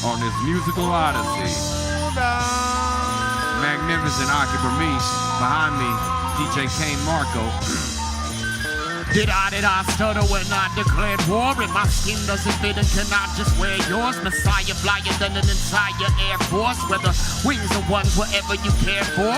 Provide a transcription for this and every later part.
on this musical odyssey. Magnificent Aki Bermiche. Behind me, DJ Kane Marco. Did I stutter when I declared war? And my skin doesn't fit and cannot just wear yours. Messiah flyer than an entire air force. Whether wings or ones, whatever you care for.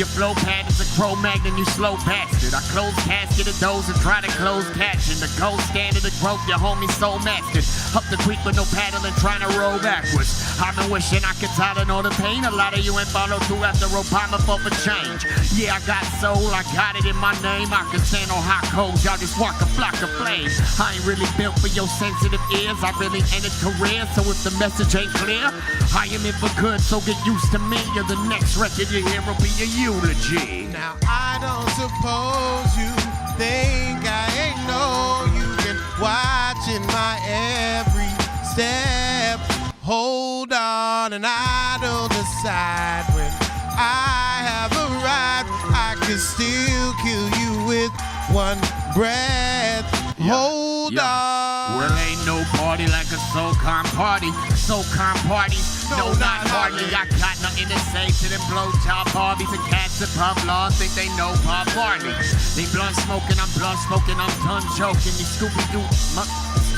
Your flow pad is a Cro-Magnon, you slow bastard. I close casket of those and try to close catching. The gold standard of growth, your homie so mastered. Up the creek with no paddling, trying to roll backwards. I've been wishing I could tighten all the pain. A lot of you ain't followed through after Obama for change. Yeah, I got soul, I got it in my name. I can stand on hot coals. Y'all just walk a flock of flames. I ain't really built for your sensitive ears. I really ended career, so if the message ain't clear, I am in for good, so get used to me. Or the next record you hear will be a eulogy. Now I don't suppose you think I ain't know you've been watching my every step. Hold on, and I don't decide when I have arrived. I can still kill you with one breath. Hold on. Well, ain't no party like a SoCon party. SoCon parties, no, not hardly. I got nothing to say to them blowjob Barbies and cats and pub laws think they know Bob Marley. They blunt smoking, I'm done joking. You Scooby-Doo,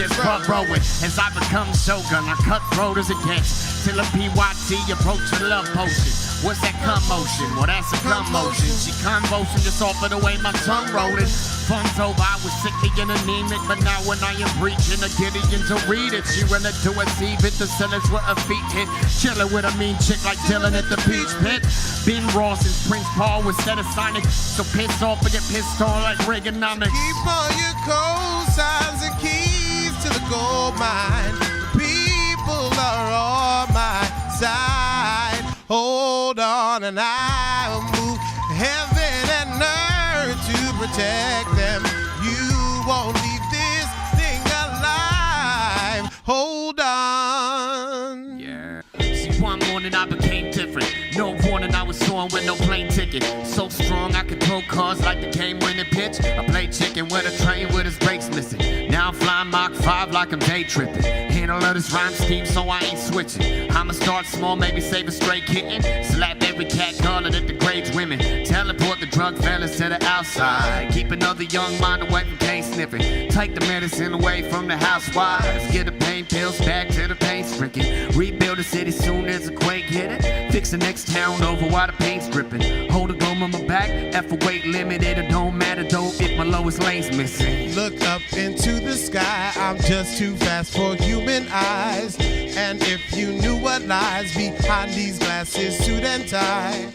just bug rowing. As I become Shogun, I cut throaters against till a PYT approach a love potion. What's that commotion? Well, that's a commotion. She convulsion just off of the way my tongue rolling. Fun's over, I was sickly and anemic, but now when I am preaching a Gideon to read it, she wanna do a sieve it, the sellers with her feet hit. Chillin' with a mean chick like Dylan at the Peach Pit. Ben Ross and Prince Paul instead of Sonic, so piss off and get pissed on like Reaganomics. Keep all your cosigns and keys to the gold mine. The people are on my side. Hold on, and I'll move heaven and earth to protect them. You won't leave this thing alive. Hold on. Yeah. See, one morning I became different. No warning, I was soaring with no plane ticket. So strong I could throw cars like the game winning pitch. I played chicken with a train with his brakes missing. Now I'm flying Mach 5 like I'm day tripping. Handle of this rhyme scheme so I ain't switching. I'ma start small, maybe save a stray kitten. Slap every cat collar that degrades women. Teleport the drug fellas to the outside. Keep another young mind away from cane sniffing. Take the medicine away from the housewives. Get the pain pills back to the pain stricken. Rebuild the city soon as the quake hit it. Fix the next town over while the paint's dripping. Hold a gloam on my back, F a weight limited. It don't matter though if my lowest lane's missing. Look up into the sky, I'm just too fast for human eyes. And if you knew what lies behind these glasses, suit and tie,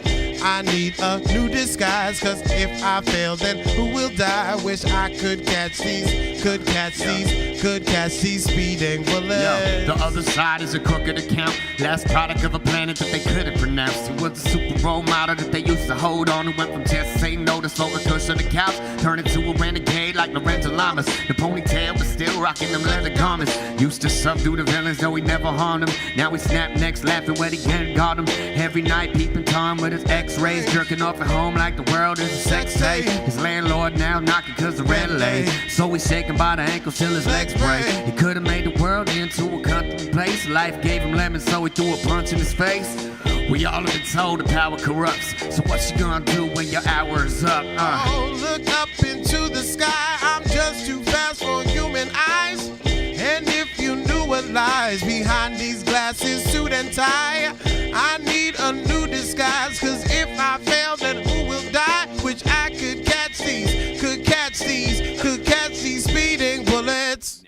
I need a new disguise, cause if I fail, then who will die? Wish I could catch these, could catch these speeding bullets. Yo, the other side is a crooked account. Last product of a planet that they couldn't pronounce. It was a super role model that they used to hold on. Who went from just saying no to slow the cushion of the couch. Turned into a renegade like Lorenzo Lamas. The ponytail was still rocking them leather garments. Used to subdue the villains though he never harmed them. Now he snap necks laughing where he can't guard them. Every night peeping Tom with his X-rays. Jerking off at home like the world is a sex tape. His landlord now knocking cause the red lay. So he's shaking by the ankles till his legs break. He could have made the world into a comfortable place. Life gave him lemons so he threw a punch in his face. We all have been told the power corrupts. So what you gonna do when your hour is up? Oh, look up into the sky. I'm just too fast for human eyes. And if you knew what lies behind these glasses, suit and tie, I need a new disguise. Cause if I fail, then who will die? Which I could catch these, could catch these speeding bullets.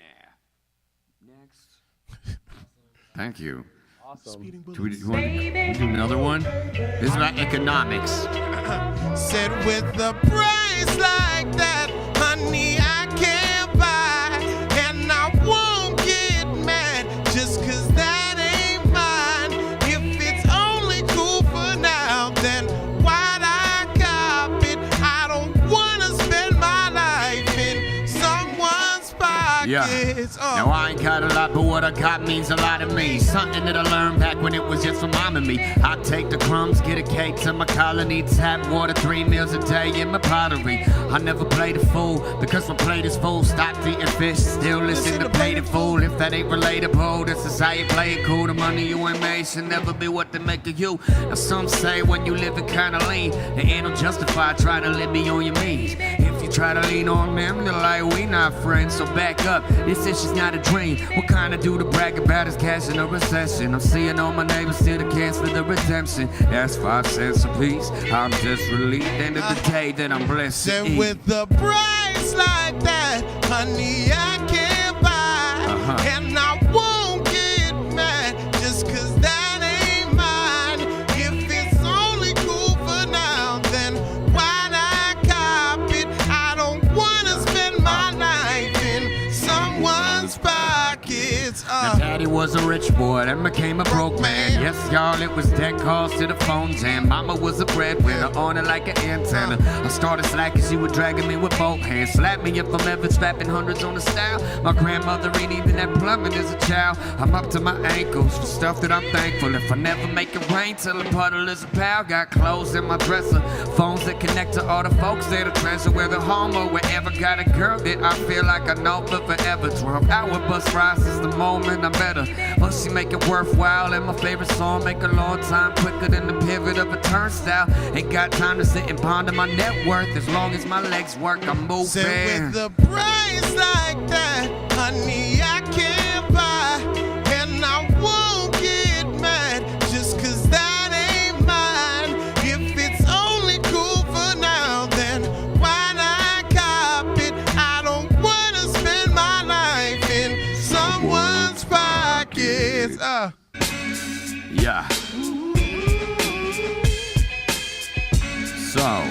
Next. Thank you. Awesome. Do we want to do another one? This is about economics. Said with the price like that, honey, I can't buy. And I won't get mad just cause that ain't mine. If it's only cool for now, then why'd I cop it? I don't wanna spend my life in someone's pocket. Yeah. pockets. Now I ain't got a lot, but what I got means a lot to me. Something that I learned back when it was just for mom and me. I take the crumbs, get a cake to my colony, tap water 3 meals a day in my pottery. I never played a fool because my plate is full. Stop eating fish, still listen to Play the Fool. If that ain't relatable, this is how you play it cool. The money you ain't made should never be what they make of you. Now some say when you live it kinda lean, they ain't no justify trying to let me on your means. If you try to lean on them, they're like, we not friends, so back up. This issue's not a dream. What kind of dude to brag about is cash in a recession? I'm seeing all my neighbors still to cancel the redemption. That's 5 cents a piece. I'm just relieved end of the day that I'm blessed to eat. With the price like that, honey, I can't buy. And I won't get mad just 'cause that ain't mine. If it's only cool for now, then why not cop it? I don't wanna spend my life in someone's pockets. Now daddy was a rich boy, then became a broke man. Yes, y'all, it was dead calls to the phone jam. Mama was a breadwinner, on it like an antenna. I started slacking, she was dragging me with both hands. Slap me if I'm ever strapping hundreds on the style. My grandmother ain't even that plumbing as a child. I'm up to my ankles for stuff that I'm thankful. If I never make it rain till a puddle is a pal. Got clothes in my dresser, phones that connect to all the folks that are treasure. Whether home or wherever, got a girl that I feel like I know for forever. 12-hour bus rides is the moment I'm better. But she make it worthwhile, and my favorite song make a long time quicker than the pivot of a turnstile. Ain't got time to sit and ponder my net worth. As long as my legs work, I'm moving. So with the price like that, honey, I can't buy. And I won't get mad just 'cause that ain't mine. If it's only cool for now, then why not cop it? I don't wanna spend my life in someone's pockets. Yeah. So.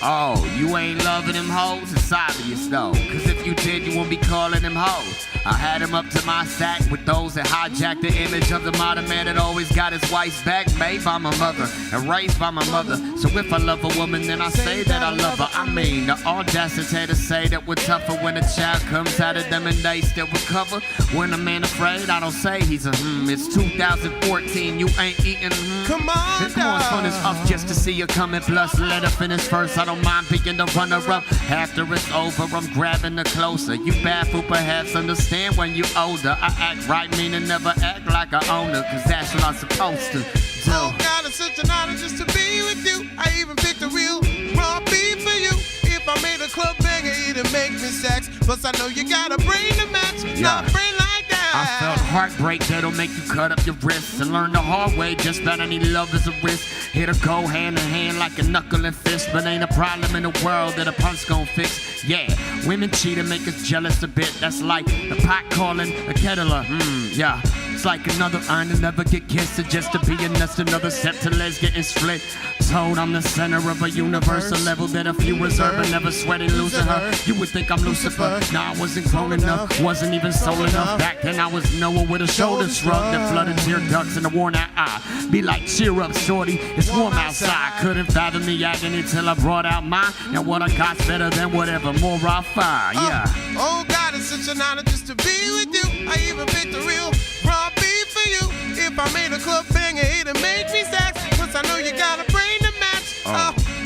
Oh, you ain't loving them hoes? It's obvious though. 'Cause if you did, you wouldn't be calling them hoes. I had them up to my sack with those that hijacked the image of the modern man that always got his wife's back. Made by my mother and raised by my mother. So if I love a woman, then I say that I love her. I mean, the audacity to say that we're tougher when a child comes out of them and they still recover. When a man afraid, I don't say he's a It's 2014, you ain't eating Come on, Come on, son, it's up just to see you coming. Plus, let her finish first. I don't mind being the runner-up. After it's over, I'm grabbing her closer. You baffled, perhaps understand when you older. I act right, meaning never act like I own her, 'cause that's what I'm supposed to do. Oh God, it's such an honor just to be with you. I even picked a real raw beef for you. If I made a club banger, it'd make me sex. Plus, I know you got a brain to match. Not a brain like that. I felt heartbreak that'll make you cut up your wrists and learn the hard way just that any love is a risk. It'll go hand in hand like a knuckle and fist, but ain't a problem in the world that a punch gon' fix. Yeah, women cheat and make us jealous a bit. That's like the pot calling a kettler. Yeah. It's like another urn to never get kissed, or just to be a nest, another set to legs getting split. Told I'm the center of a universe, a level that a few reserve, but never sweating losing her. You would think I'm Lucifer. Nah, I wasn't grown enough, wasn't even soul enough. Back then I was Noah with a shoulder shrug that flooded tear ducts in a worn out eye. Be like, cheer up, shorty, it's warm outside. Couldn't fathom the agony till I brought out mine. Now what I got's better than whatever, more I find, yeah. Oh God, it's such an honor just to be with you. I even picked a real raw beef for you. If I made a club banger, it'd make me sex. Plus I know you got a brain to match.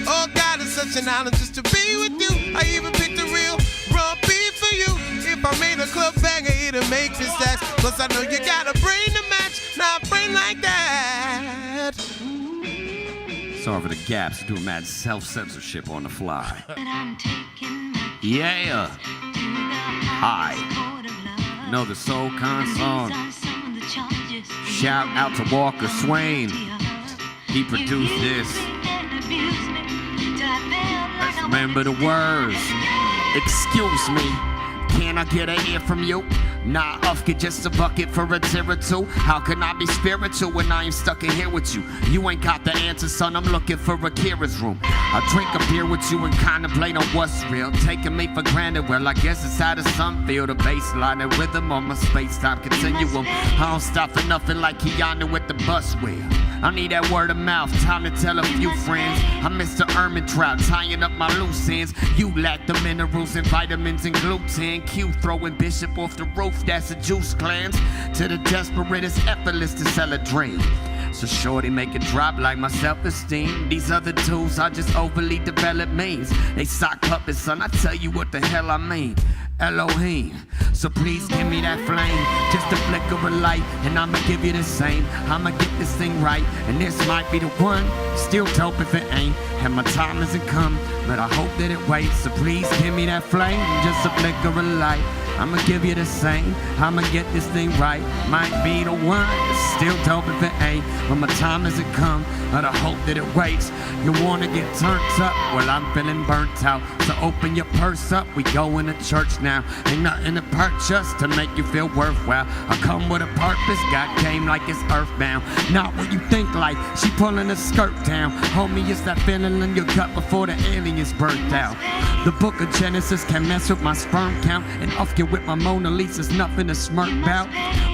Oh God, it's such an honor just to be with you. I even picked a real raw beef for you. If I made a club banger, it'd make me sex. Plus I know you got a brain to match. Not a brain like that. Sorry for the gaps, doing mad self-censorship on the fly. Yeah. Hi. Know the soul con song. Shout out to Walker Swain. He produced this. Let's remember the words. Excuse me, can I get a ear from you? Nah, off get just a bucket for a tear or two. How can I be spiritual when I ain't stuck in here with you? You ain't got the answer, son, I'm looking for a Kira's room. I drink a beer with you and contemplate on what's real. Taking me for granted, well, I guess it's how the sun feel. The baseline and rhythm on my space-time continuum. I don't stop for nothing like Keanu with the bus wheel. I need that word of mouth, time to tell a few friends. I'm Mr. Ermine Trout, tying up my loose ends. You lack the minerals and vitamins and gluten. Q throwing Bishop off the roof, that's a juice cleanse. To the desperate, it's effortless to sell a dream. So shorty make it drop like my self-esteem. These other tools are just overly developed means. They sock puppets, son, I tell you what the hell I mean. Elohim, so please give me that flame. Just a flicker of light, and I'ma give you the same. I'ma get this thing right, and this might be the one. Still dope if it ain't, and my time hasn't come, but I hope that it waits. So please give me that flame, just a flicker of light. I'ma give you the same, I'ma get this thing right. Might be the one, still dope if it ain't, but my time hasn't come, but I hope that it waits. You wanna get turned up? Well, I'm feeling burnt out, so open your purse up, we going to church now. Ain't nothing to purchase to make you feel worthwhile. I come with a purpose, got game like it's earthbound. Not what you think like, she pulling her skirt down. Homie, it's that feeling in your gut before the aliens burnt out. The book of Genesis can mess with my sperm count, and off you with my Mona Lisa's nothing to smirk about.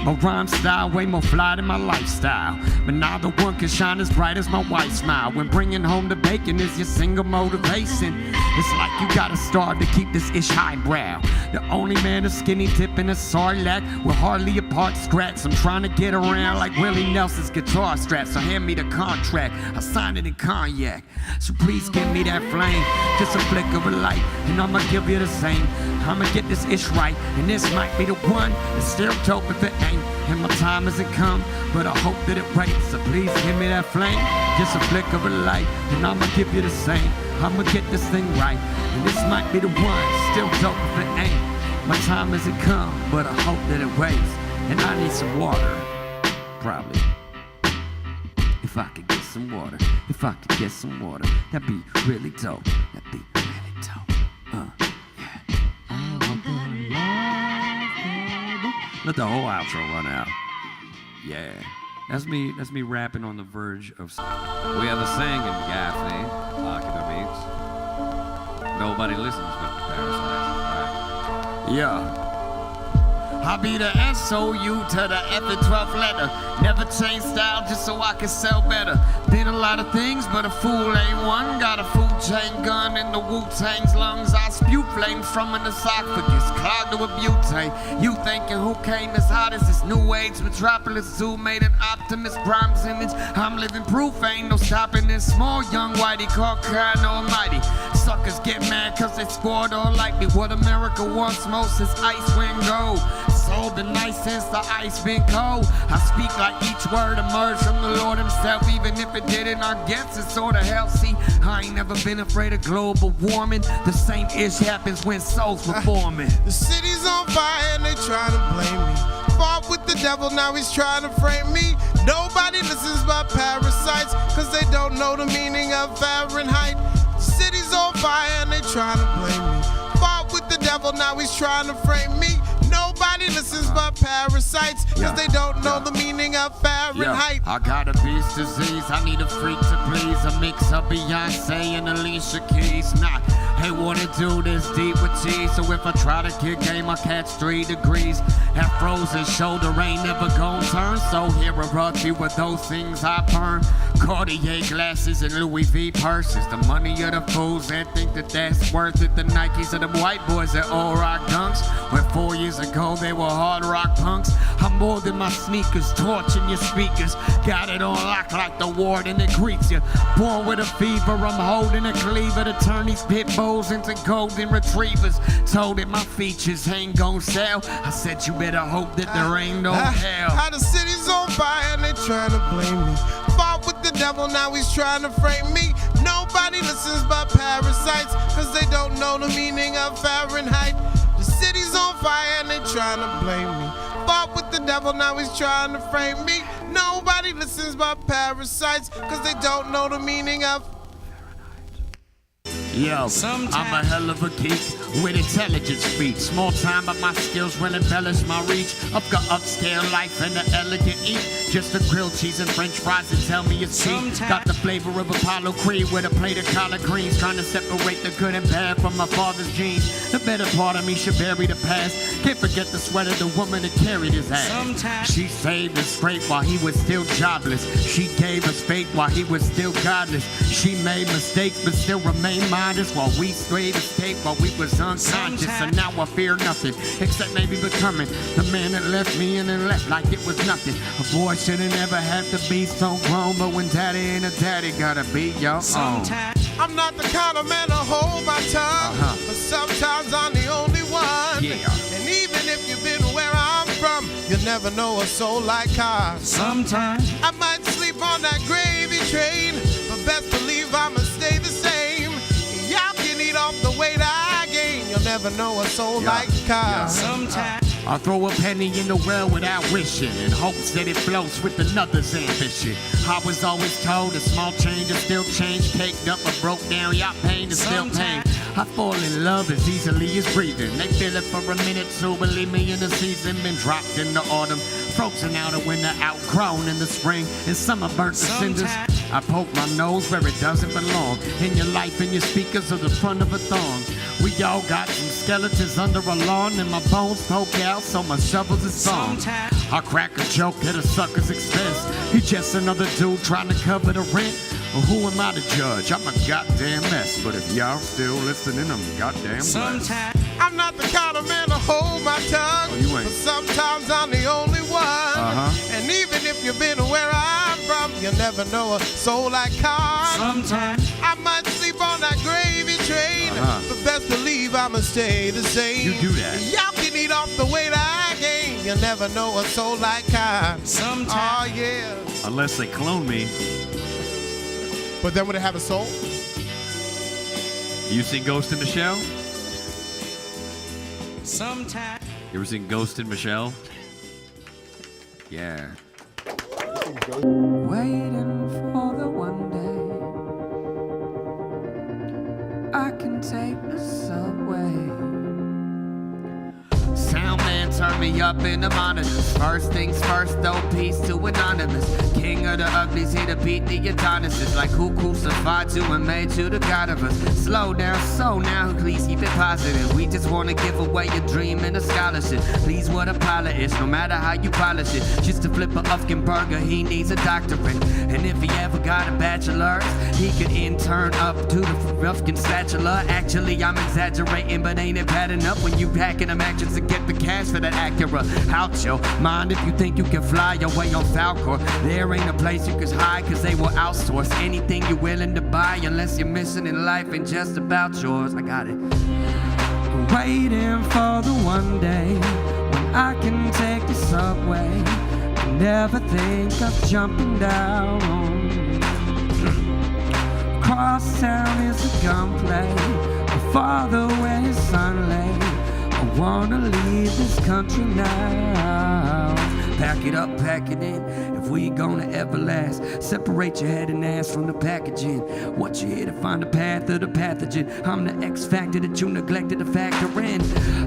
My rhyme style way more fly than my lifestyle, but neither one can shine as bright as my wife's smile. When bringing home the bacon is your single motivation, it's like you gotta starve to keep this ish highbrow. The only man is skinny dipping a sarlacc with hardly a part scratch. I'm trying to get around like Willie Nelson's guitar strap, so hand me the contract, I signed it in cognac. So please give me that flame, just a flick of a light, and I'ma give you the same. I'ma get this ish right, and this might be the one. It's still dope if it ain't, and my time hasn't come, but I hope that it waits. So please give me that flame, just a flick of a light, and I'ma give you the same. I'ma get this thing right, and this might be the one. Still dope if it ain't, my time hasn't come, but I hope that it waits. And I need some water, probably. If I could get some water, if I could get some water, that'd be really dope. That'd be really dope. Let the whole outro run out. Yeah. That's me rapping on the verge of... We have a saying in Gaffney, Ocular Beats. Nobody listens but Parasites. Right? Yeah. I be the SOU to the F and 12th letter. Never change style just so I can sell better. Been a lot of things, but a fool ain't one. Got a food chain gun in the Wu-Tang's lungs. I spew flames from an esophagus, clogged with butane. You thinking who came as hot as this new age metropolis zoo made an Optimus Prime's image. I'm living proof, ain't no stopping this small young whitey called God Almighty. Suckers get mad cause they scored all like me. What America wants most is ice when gold. Sold the night since the ice been cold. I speak like each word emerged from the Lord himself. Even if it didn't, I guess it's sorta healthy. I ain't never been afraid of global warming. The same ish happens when souls reforming. The city's on fire and they trying to blame me. Fought with the devil, now he's trying to frame me. Nobody listens but parasites, cause they don't know the meaning of Fahrenheit. The city's on fire and they trying to blame me. Fought with the devil, now he's trying to frame me. Nobody listens but parasites, cause they don't know the meaning of Fahrenheit. I got a beast disease, I need a freak to please. A mix of Beyonce and Alicia Keys. Not, hey, wanna do this deep with cheese. So if I try to kick game, I catch 3 degrees. That frozen shoulder ain't never gon' turn. So here I brought you with those things I burn. Cartier glasses and Louis V purses. The money of the fools that think that that's worth it. The Nikes of them white boys that all rock dunks. When 4 years ago they were hard rock punks. I'm more than my sneakers, torching your speakers. Got it on lock like the warden that greets you. Born with a fever, I'm holding a cleaver to turn these pit bulls into golden retrievers. Told it my features ain't gon' sell. I said you better hope that there ain't no hell. How the city's on fire and they trying to blame me. Fought with the devil, now he's trying to frame me. Nobody listens but parasites, cause they don't know the meaning of Fahrenheit. The city's on fire and they trying to blame me. Fought with the devil, now he's trying to frame me. Nobody listens but parasites, cause they don't know the meaning of... Yo, I'm a hell of a geek. with intelligence speech. Small time, but my skills will embellish my reach. I've got upscale life and an elegant eat. Just a grilled cheese and french fries and tell me it's cheap. Got the flavor of Apollo Creed with a plate of collard greens. Trying to separate the good and bad from my father's genes. The better part of me should bury the past. Can't forget the sweat of the woman that carried his ass. She saved us straight while he was still jobless. She gave us faith while he was still godless. She made mistakes but still remained modest while we strayed escape while we was unconscious. And now I fear nothing except maybe becoming the man that left me and then left like it was nothing. A boy shouldn't ever have to be so grown, but when daddy ain't a daddy, gotta be your own. I'm not the kind of man to hold my tongue, but sometimes I'm the only one. And even if you've been where I'm from, you'll never know a soul like ours. Sometimes I might sleep on that gravy train, but best believe I'ma stay the same. Y'all can eat off the weight I gain, you'll never know a soul like ours. Sometimes I throw a penny in the well without wishing, in hopes that it floats with another's ambition. I was always told a small change is still change, caked up or broke down, y'all pain is still pain. I fall in love as easily as breathing. They feel it for a minute, so believe me, in the season, been dropped in the autumn, frozen out of winter, outgrown in the spring, and summer burnt to cinders. I poke my nose where it doesn't belong, in your life and your speakers are the front of a thong. We all got some skeletons under a lawn, and my bones poke out, so my shovel's a song. I crack a joke at a sucker's expense. He just another dude trying to cover the rent. Well, who am I to judge? I'm a goddamn mess. But if y'all still listening, I'm goddamn blessed. I'm not the kind of man to hold my tongue, but sometimes I'm the only one. And even if you've been where I'm from, you'll never know a soul like ours. Sometimes I might sleep on that gravy train, but best believe I'ma stay the same. You do that. Y'all can eat off the weight I gain, you'll never know a soul like ours. Sometimes. Oh yeah. Unless they clone me. But then would it have a soul? You seen Ghost in the Shell? Sometimes. You ever seen Ghost in Michelle? Yeah. Waiting for the one day I can take the subway. Soundman turn me up in the monitors. First things first, though, peace to Anonymous. King of the uglies, here to beat the Adonis's. Like who crucified to and made to the God of us. Slow down, so now, please keep it positive. We just want to give away a dream and a scholarship. Please, what a pilot is, no matter how you polish it. Just to flip a Ufkin burger, he needs a doctorate. And if he ever got a bachelor's, he could intern up to the Ufkin spatula. Actually, I'm exaggerating, but ain't it bad enough when you packing them actions to get the cash for that Acura? Out your mind if you think you can fly away on Falcor. There ain't a place you can hide, cause they will outsource anything you're willing to buy, unless your mission in life ain't just about yours. I got it. Waiting for the one day when I can take the subway. I never think of jumping down. Cross town is a gunplay. My father where his son lay. I wanna leave this country now. Pack it up, pack it in, if we gonna ever last. Separate your head and ass from the packaging. What you here to find the path of the pathogen? I'm the X factor that you neglected to factor in.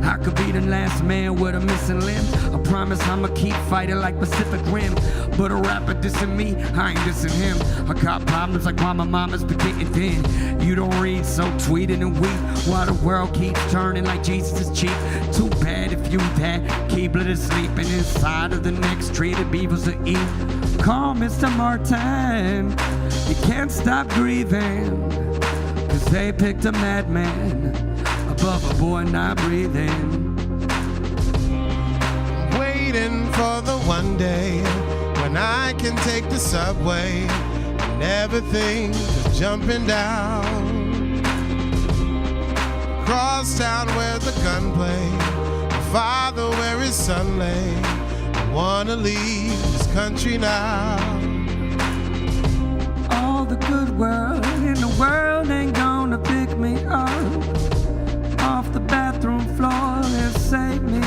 I could be the last man with a missing limb. I promise I'ma keep fighting like Pacific Rim. But a rapper dissing me, I ain't dissing him. I got problems like why my mama's been getting thin. You don't read, so tweet it and weep. While the world keeps turning like Jesus is cheap. Too bad if you that Keebler is sleeping inside of the next tree the beavers will eat. Call Mr. Martin, you can't stop grieving, cause they picked a madman above a boy not breathing. Waiting for the one day when I can take the subway and never think of jumping down. Cross town where the gunplay, my father where his son lay. I wanna leave this country now. All the good world in the world ain't gonna pick me up off the bathroom floor and save me.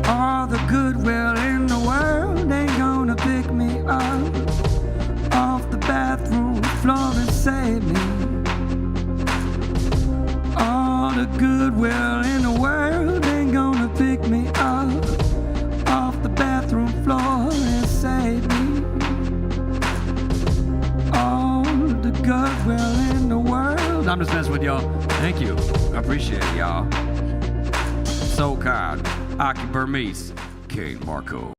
All the goodwill in the world ain't gonna pick me up off the bathroom floor and save me. the goodwill in the world ain't gonna pick me up off the bathroom floor and save me. All the goodwill in the world. I'm just messing with y'all. Thank you. I appreciate it, y'all. So kind. Aki Burmese, Kane Marco.